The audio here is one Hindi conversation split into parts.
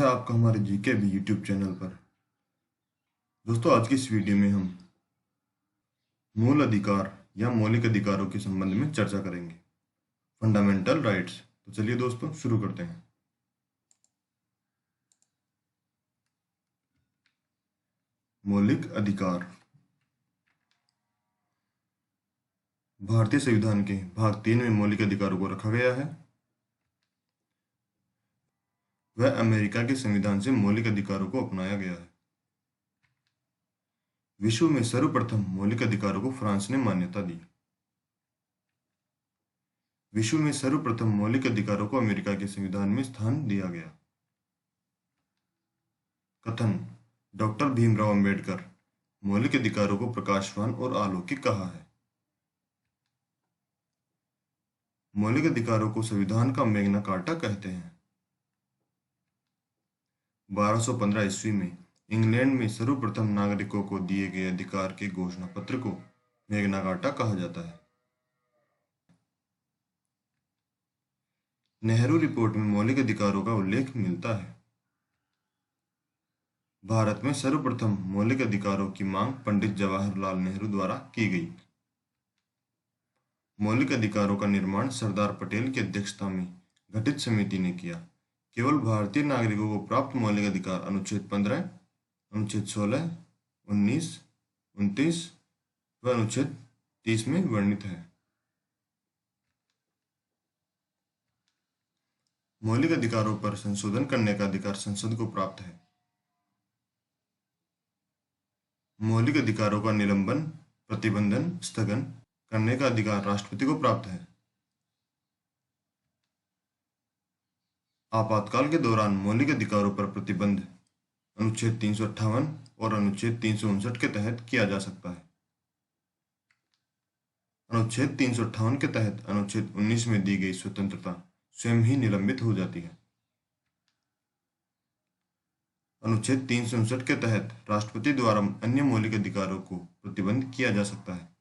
आपका हमारे जीके भी यूट्यूब चैनल पर। दोस्तों, आज की इस वीडियो में हम मूल अधिकार या मौलिक अधिकारों के संबंध में चर्चा करेंगे, फंडामेंटल राइट्स। तो चलिए दोस्तों, शुरू करते हैं। मौलिक अधिकार भारतीय संविधान के भाग 3 में मौलिक अधिकारों को रखा गया है। वह अमेरिका के संविधान से मौलिक अधिकारों को अपनाया गया है। विश्व में सर्वप्रथम मौलिक अधिकारों को फ्रांस ने मान्यता दी। विश्व में सर्वप्रथम मौलिक अधिकारों को अमेरिका के संविधान में स्थान दिया गया। कथन: डॉक्टर भीमराव अंबेडकर मौलिक अधिकारों को प्रकाशवान और अलौकिक कहा है। मौलिक अधिकारों को संविधान का मैग्ना कार्टा कहते हैं। 1215 ईस्वी में इंग्लैंड में सर्वप्रथम नागरिकों को दिए गए अधिकार के घोषणा पत्र को मैग्ना कार्टा कहा जाता है। नेहरू रिपोर्ट में मौलिक अधिकारों का उल्लेख मिलता है। भारत में सर्वप्रथम मौलिक अधिकारों की मांग पंडित जवाहरलाल नेहरू द्वारा की गई। मौलिक अधिकारों का निर्माण सरदार पटेल की अध्यक्षता में गठित समिति ने किया। केवल भारतीय नागरिकों को प्राप्त मौलिक अधिकार अनुच्छेद 15, अनुच्छेद 16, 19, 29 व अनुच्छेद 30 में वर्णित है। मौलिक अधिकारों पर संशोधन करने का अधिकार संसद को प्राप्त है। मौलिक अधिकारों का निलंबन, प्रतिबंधन, स्थगन करने का अधिकार राष्ट्रपति को प्राप्त है। आपातकाल के दौरान मौलिक अधिकारों पर प्रतिबंध अनुच्छेद 358 और अनुच्छेद 359 के तहत किया जा सकता है। अनुच्छेद 358 के तहत अनुच्छेद 19 में दी गई स्वतंत्रता स्वयं ही निलंबित हो जाती है। अनुच्छेद 359 के तहत राष्ट्रपति द्वारा अन्य मौलिक अधिकारों को प्रतिबंध किया जा सकता है।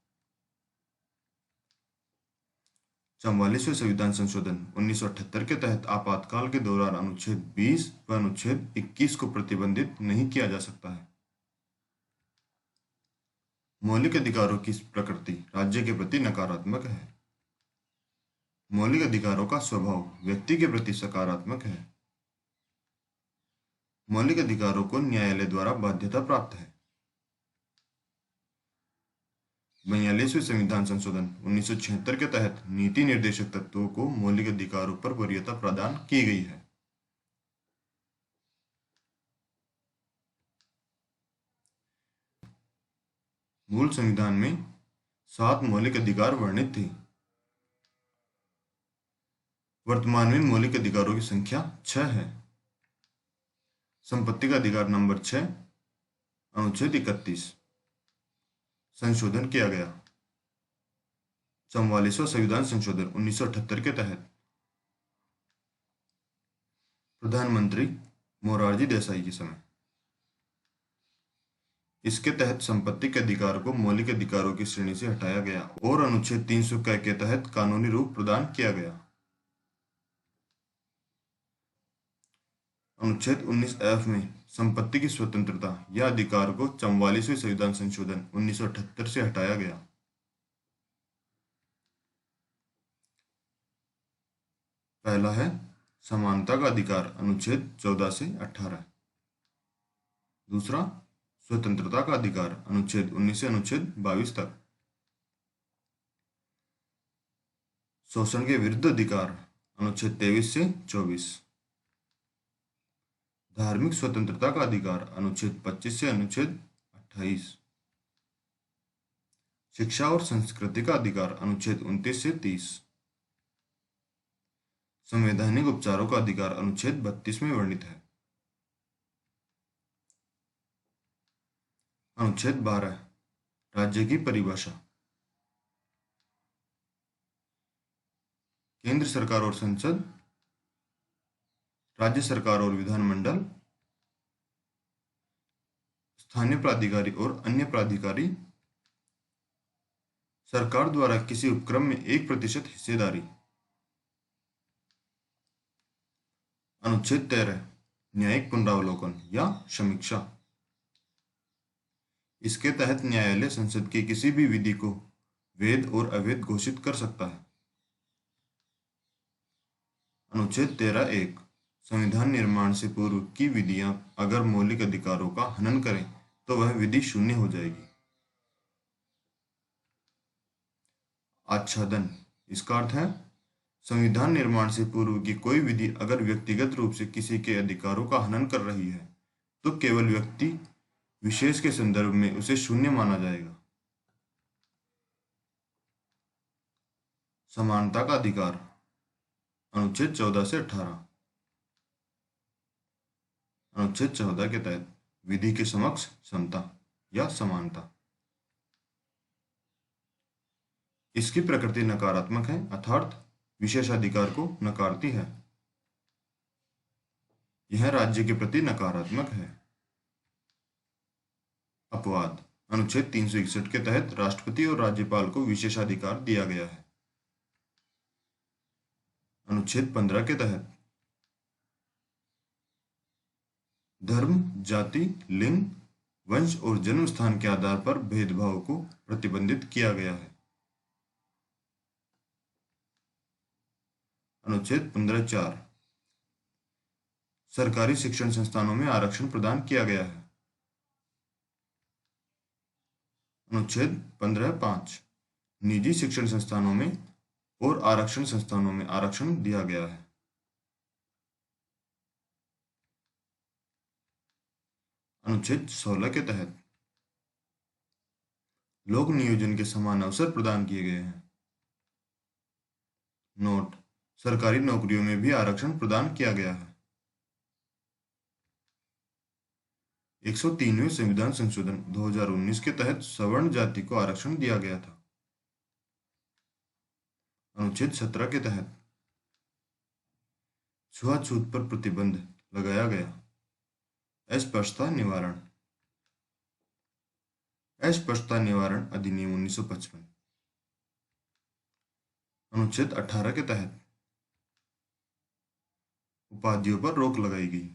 44वें संविधान संशोधन 1978 के तहत आपातकाल के दौरान अनुच्छेद 20 व अनुच्छेद 21 को प्रतिबंधित नहीं किया जा सकता है। मौलिक अधिकारों की प्रकृति राज्य के प्रति नकारात्मक है। मौलिक अधिकारों का स्वभाव व्यक्ति के प्रति सकारात्मक है। मौलिक अधिकारों को न्यायालय द्वारा बाध्यता प्राप्त है। 42वें संविधान संशोधन 1976 के तहत नीति निर्देशक तत्वों को मौलिक अधिकारों पर वरीयता प्रदान की गई है। मूल संविधान में 7 मौलिक अधिकार वर्णित थे। वर्तमान में मौलिक अधिकारों की संख्या 6 है। संपत्ति का अधिकार नंबर 6, अनुच्छेद 31 संशोधन किया गया। 44वां संविधान संशोधन 1978 के तहत प्रधानमंत्री मोरारजी देसाई के समय इसके तहत संपत्ति के अधिकार को मौलिक अधिकारों की श्रेणी से हटाया गया और अनुच्छेद 300 के तहत कानूनी रूप प्रदान किया गया। अनुच्छेद 19F में संपत्ति की स्वतंत्रता या अधिकार को 44वें संविधान संशोधन 1978 से हटाया गया। पहला है समानता का अधिकार, अनुच्छेद 14 से 18। दूसरा स्वतंत्रता का अधिकार, अनुच्छेद 19 से अनुच्छेद 22 तक। शोषण के विरुद्ध अधिकार, अनुच्छेद 23 से 24। धार्मिक स्वतंत्रता का अधिकार, अनुच्छेद 25 से अनुच्छेद 28। शिक्षा और संस्कृति का अधिकार, अनुच्छेद 29 से 30। संवैधानिक उपचारों का अधिकार, अनुच्छेद 32 में वर्णित है। अनुच्छेद 12 राज्य की परिभाषा। केंद्र सरकार और संसद, राज्य सरकार और विधानमंडल, स्थानीय प्राधिकारी और अन्य प्राधिकारी, सरकार द्वारा किसी उपक्रम में 1% हिस्सेदारी। अनुच्छेद 13 न्यायिक पुनरावलोकन या समीक्षा। इसके तहत न्यायालय संसद की किसी भी विधि को वैध और अवैध घोषित कर सकता है। अनुच्छेद 13(1) संविधान निर्माण से पूर्व की विधियां अगर मौलिक अधिकारों का हनन करें तो वह विधि शून्य हो जाएगी। आच्छादन, इसका अर्थ है संविधान निर्माण से पूर्व की कोई विधि अगर व्यक्तिगत रूप से किसी के अधिकारों का हनन कर रही है तो केवल व्यक्ति विशेष के संदर्भ में उसे शून्य माना जाएगा। समानता का अधिकार, अनुच्छेद 14 से 18। अनुच्छेद 14 के तहत विधि के समक्ष समता या समानता। इसकी प्रकृति नकारात्मक है, अर्थात विशेषाधिकार को नकारती है। यह राज्य के प्रति नकारात्मक है। अपवाद, अनुच्छेद 361 के तहत राष्ट्रपति और राज्यपाल को विशेषाधिकार दिया गया है। अनुच्छेद 15 के तहत धर्म, जाति, लिंग, वंश और जन्म स्थान के आधार पर भेदभाव को प्रतिबंधित किया गया है। अनुच्छेद 15(4) सरकारी शिक्षण संस्थानों में आरक्षण प्रदान किया गया है। अनुच्छेद 15(5) निजी शिक्षण संस्थानों में और आरक्षण संस्थानों में आरक्षण दिया गया है। अनुच्छेद 16 के तहत लोक नियोजन के समान अवसर प्रदान किए गए हैं। नोट, सरकारी नौकरियों में भी आरक्षण प्रदान किया गया है। 103वें संविधान संशोधन 2019 के तहत सवर्ण जाति को आरक्षण दिया गया था। अनुच्छेद 17 के तहत छुआछूत पर प्रतिबंध लगाया गया। अस्पष्टता निवारण, अस्पष्टता निवारण अधिनियम 1955। अनुच्छेद 18 के तहत उपाधियों पर रोक लगाई गई।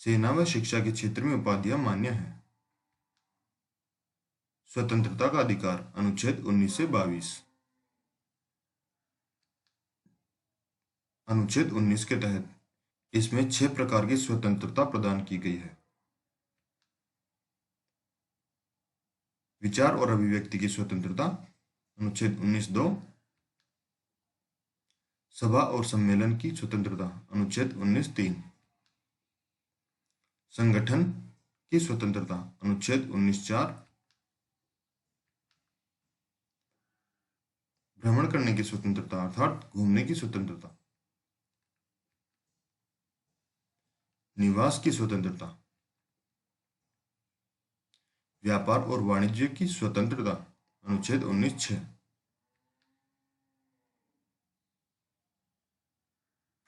सेना व शिक्षा के क्षेत्र में उपाधियां मान्य हैं। स्वतंत्रता का अधिकार, अनुच्छेद 19 से 22। अनुच्छेद 19 के तहत इसमें 6 प्रकार की स्वतंत्रता प्रदान की गई है। विचार और अभिव्यक्ति की स्वतंत्रता, अनुच्छेद 19(2)। सभा और सम्मेलन की स्वतंत्रता, अनुच्छेद 19(3)। संगठन की स्वतंत्रता, अनुच्छेद 19(4)। भ्रमण करने की स्वतंत्रता अर्थात घूमने की स्वतंत्रता। निवास की स्वतंत्रता। व्यापार और वाणिज्य की स्वतंत्रता, अनुच्छेद 19(6).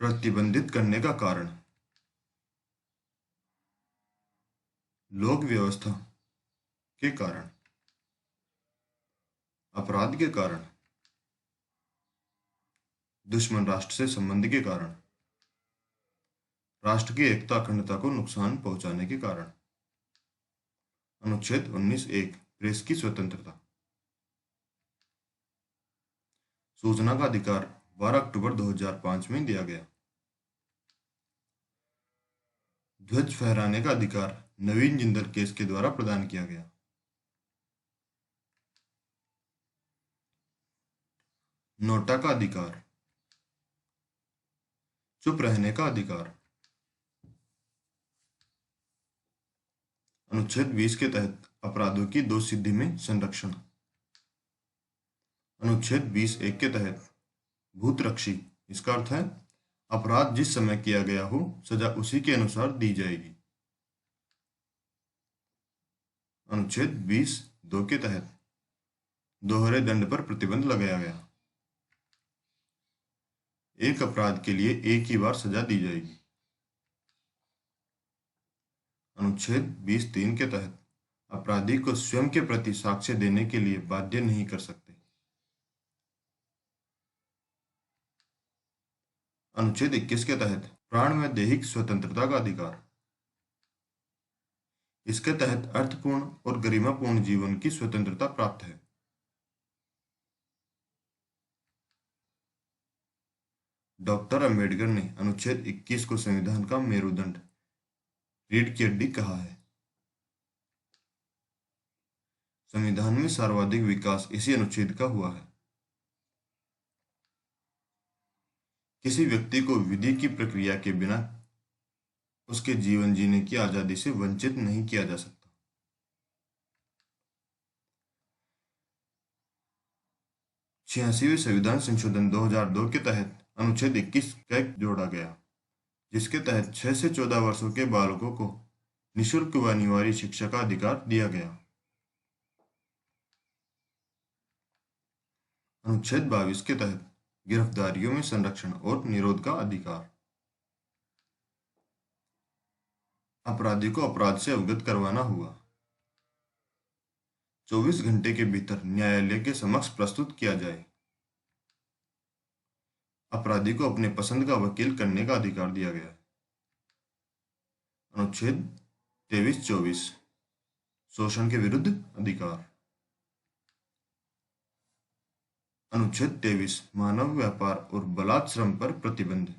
प्रतिबंधित करने का कारण, लोक व्यवस्था के कारण, अपराध के कारण, दुश्मन राष्ट्र से संबंध के कारण, राष्ट्र की एकता अखंडता को नुकसान पहुंचाने के कारण। अनुच्छेद 19(1) प्रेस की स्वतंत्रता। सूचना का अधिकार 12 अक्टूबर 2005 में दिया गया। ध्वज फहराने का अधिकार नवीन जिंदल केस के द्वारा प्रदान किया गया। नोटा का अधिकार, चुप रहने का अधिकार। अनुच्छेद 20 के तहत अपराधों की दोषसिद्धि में संरक्षण। अनुच्छेद 20(1) के तहत भूतरक्षी, इसका अर्थ है अपराध जिस समय किया गया हो सजा उसी के अनुसार दी जाएगी। अनुच्छेद 20(2) के तहत दोहरे दंड पर प्रतिबंध लगाया गया। एक अपराध के लिए एक ही बार सजा दी जाएगी। अनुच्छेद 20(3) के तहत अपराधी को स्वयं के प्रति साक्ष्य देने के लिए बाध्य नहीं कर सकते। अनुच्छेद 21 के तहत प्राण में दैहिक स्वतंत्रता का अधिकार। इसके तहत अर्थपूर्ण और गरिमापूर्ण जीवन की स्वतंत्रता प्राप्त है। डॉक्टर अंबेडकर ने अनुच्छेद 21 को संविधान का मेरुदंड, रीढ़ की हड्डी कहा है। संविधान में सर्वाधिक विकास इसी अनुच्छेद का हुआ है। किसी व्यक्ति को विधि की प्रक्रिया के बिना उसके जीवन जीने की आजादी से वंचित नहीं किया जा सकता। 86वें संविधान संशोधन 2002 के तहत अनुच्छेद 21 कैग जोड़ा गया, जिसके तहत 6 से 14 वर्षों के बालकों को निःशुल्क व अनिवार्य शिक्षा का अधिकार दिया गया। अनुच्छेद 22 के तहत गिरफ्तारियों में संरक्षण और निरोध का अधिकार। अपराधी को अपराध से अवगत करवाना हुआ। 24 घंटे के भीतर न्यायालय के समक्ष प्रस्तुत किया जाए। अपराधी को अपने पसंद का वकील करने का अधिकार दिया गया है। अनुच्छेद 23-24 शोषण के विरुद्ध अधिकार। अनुच्छेद 23 मानव व्यापार और बलात् श्रम पर प्रतिबंध,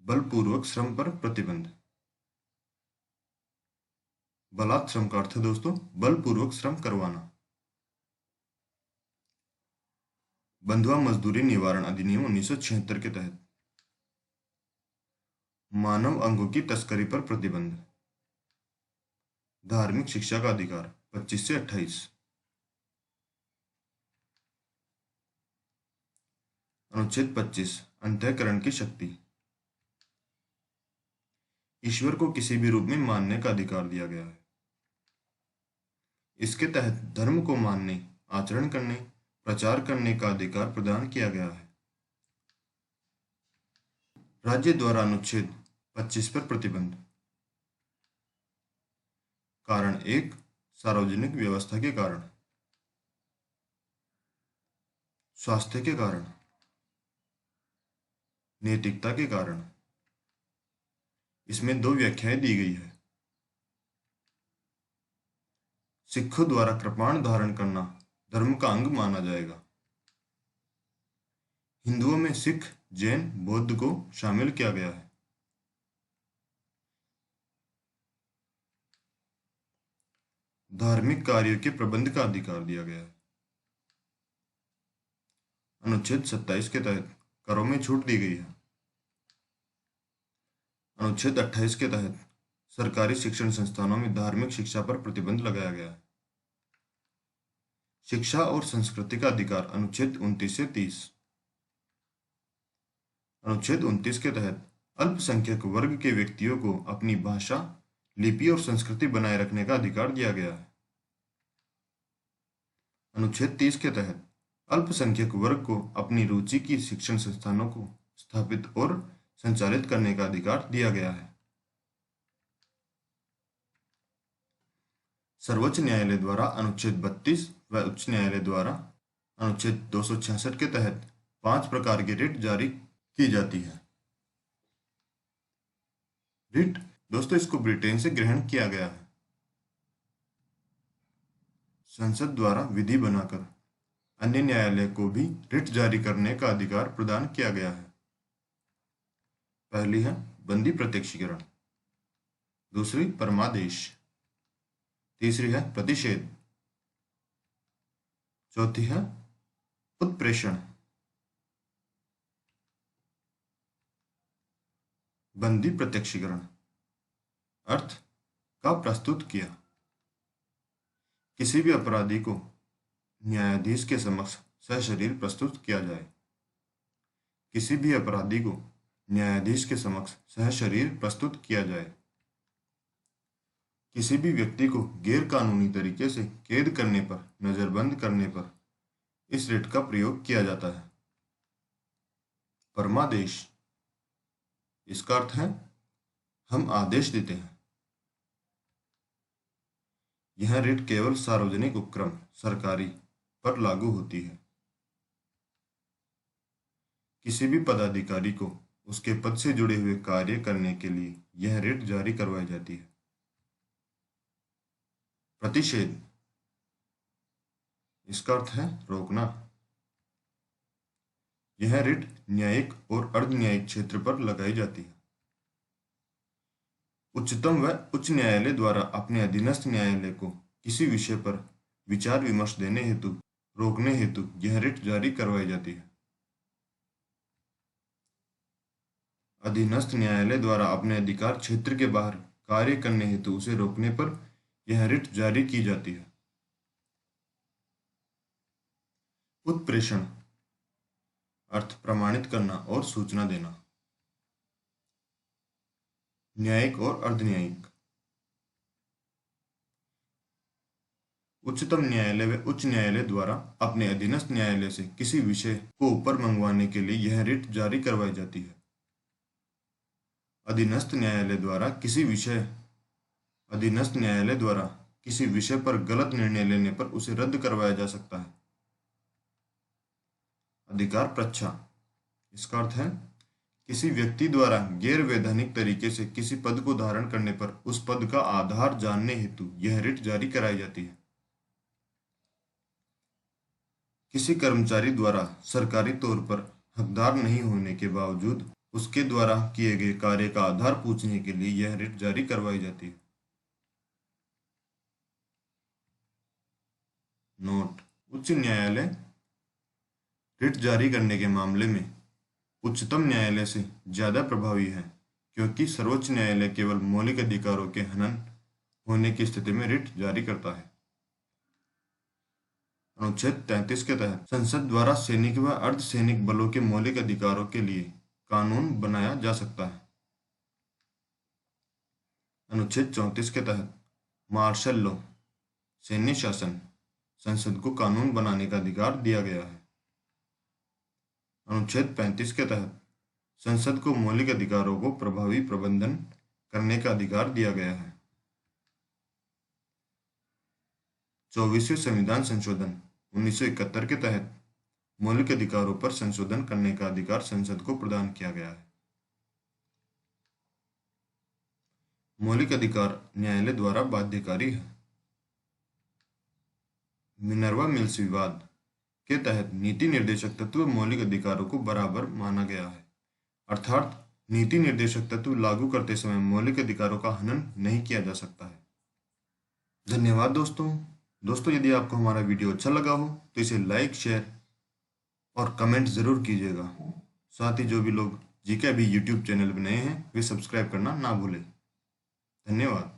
बलपूर्वक श्रम पर प्रतिबंध। बलात् श्रम का अर्थ है दोस्तों बलपूर्वक श्रम करवाना। बंधुआ मजदूरी निवारण अधिनियम 1976 के तहत मानव अंगों की तस्करी पर प्रतिबंध। धार्मिक शिक्षा का अधिकार 25 से 28। अनुच्छेद 25 अंतःकरण की शक्ति। ईश्वर को किसी भी रूप में मानने का अधिकार दिया गया है। इसके तहत धर्म को मानने, आचरण करने, प्रचार करने का अधिकार प्रदान किया गया है। राज्य द्वारा अनुच्छेद 25 पर प्रतिबंध। कारण 1 सार्वजनिक व्यवस्था के कारण, स्वास्थ्य के कारण, नैतिकता के कारण। इसमें 2 व्याख्याएं दी गई है। सिखों द्वारा कृपाण धारण करना धर्म का अंग माना जाएगा। हिंदुओं में सिख, जैन, बौद्ध को शामिल किया गया है। धार्मिक कार्यों के प्रबंध का अधिकार दिया गया है। अनुच्छेद 27 के तहत करों में छूट दी गई है। अनुच्छेद 28 के तहत सरकारी शिक्षण संस्थानों में धार्मिक शिक्षा पर प्रतिबंध लगाया गया है। शिक्षा और संस्कृति का अधिकार अनुच्छेद 29 से 30। अनुच्छेद 29 के तहत अल्पसंख्यक वर्ग के व्यक्तियों को अपनी भाषा, लिपि और संस्कृति बनाए रखने का अधिकार दिया गया है। अनुच्छेद 30 के तहत अल्पसंख्यक वर्ग को अपनी रुचि की शिक्षण संस्थानों को स्थापित और संचालित करने का अधिकार दिया गया है। सर्वोच्च न्यायालय द्वारा अनुच्छेद 32 व उच्च न्यायालय द्वारा अनुच्छेद 266 के तहत 5 प्रकार की रिट जारी की जाती है। रिट दोस्तों इसको ब्रिटेन से ग्रहण किया गया है। संसद द्वारा विधि बनाकर अन्य न्यायालय को भी रिट जारी करने का अधिकार प्रदान किया गया है। पहली है बंदी प्रत्यक्षीकरण, दूसरी परमादेश, तीसरी है प्रतिषेध, चौथी है उत्प्रेषण। बंदी प्रत्यक्षीकरण अर्थ का प्रस्तुत किया। किसी भी अपराधी को न्यायाधीश के समक्ष सशरीर प्रस्तुत किया जाए। किसी भी अपराधी को न्यायाधीश के समक्ष सशरीर प्रस्तुत किया जाए। किसी भी व्यक्ति को गैर कानूनी तरीके से कैद करने पर, नजरबंद करने पर इस रिट का प्रयोग किया जाता है। परमादेश इसका अर्थ है हम आदेश देते हैं। यह रिट केवल सार्वजनिक उपक्रम सरकारी पर लागू होती है। किसी भी पदाधिकारी को उसके पद से जुड़े हुए कार्य करने के लिए यह रिट जारी करवाई जाती है। प्रतिषेध, इसका अर्थ है रोकना। यह रिट न्यायिक और अर्ध न्यायिक क्षेत्र पर लगाई जाती है। उच्चतम व उच्च न्यायालय द्वारा अपने अधीनस्थ न्यायालय को किसी विषय पर विचार विमर्श देने हेतु रोकने हेतु यह रिट जारी करवाई जाती है। अधीनस्थ न्यायालय द्वारा अपने अधिकार क्षेत्र के बाहर कार्य करने हेतु उसे रोकने पर यह रिट जारी की जाती है। उत्प्रेषण, अर्थ प्रमाणित करना और सूचना देना। न्यायिक और अर्धन्यायिक। उच्चतम न्यायालय व उच्च न्यायालय द्वारा अपने अधीनस्थ न्यायालय से किसी विषय को ऊपर मंगवाने के लिए यह रिट जारी करवाई जाती है। अधीनस्थ न्यायालय द्वारा किसी विषय पर गलत निर्णय लेने पर उसे रद्द करवाया जा सकता है। अधिकार प्रच्छा, इसका अर्थ है किसी व्यक्ति द्वारा गैर वैधानिक तरीके से किसी पद को धारण करने पर उस पद का आधार जानने हेतु यह रिट जारी कराई जाती है। किसी कर्मचारी द्वारा सरकारी तौर पर हकदार नहीं होने के बावजूद उसके द्वारा किए गए कार्य का आधार पूछने के लिए यह रिट जारी करवाई जाती है। नोट, उच्च न्यायालय रिट जारी करने के मामले में उच्चतम न्यायालय से ज्यादा प्रभावी है, क्योंकि सर्वोच्च न्यायालय केवल मौलिक अधिकारों के हनन होने की स्थिति में रिट जारी करता है। अनुच्छेद 33 के तहत संसद द्वारा सैनिक व अर्धसैनिक बलों के मौलिक अधिकारों के लिए कानून बनाया जा सकता है। अनुच्छेद 34 के तहत मार्शल लॉ, सैन्य शासन, संसद को कानून बनाने का अधिकार दिया गया है। अनुच्छेद 35 के तहत संसद को मौलिक अधिकारों को प्रभावी प्रबंधन करने का अधिकार दिया गया है। 24वें संविधान संशोधन 1971 के तहत मौलिक अधिकारों पर संशोधन करने का अधिकार संसद को प्रदान किया गया है। मौलिक अधिकार न्यायालय द्वारा बाध्यकारी है। मिनर्वा मिल्स विवाद के तहत नीति निर्देशक तत्व मौलिक अधिकारों को बराबर माना गया है, अर्थात नीति निर्देशक तत्व लागू करते समय मौलिक अधिकारों का हनन नहीं किया जा सकता है। धन्यवाद दोस्तों, यदि आपको हमारा वीडियो अच्छा लगा हो तो इसे लाइक, शेयर और कमेंट ज़रूर कीजिएगा। साथ ही जो भी लोग जीके भी यूट्यूब चैनल पर नए हैं वे सब्सक्राइब करना ना भूलें। धन्यवाद।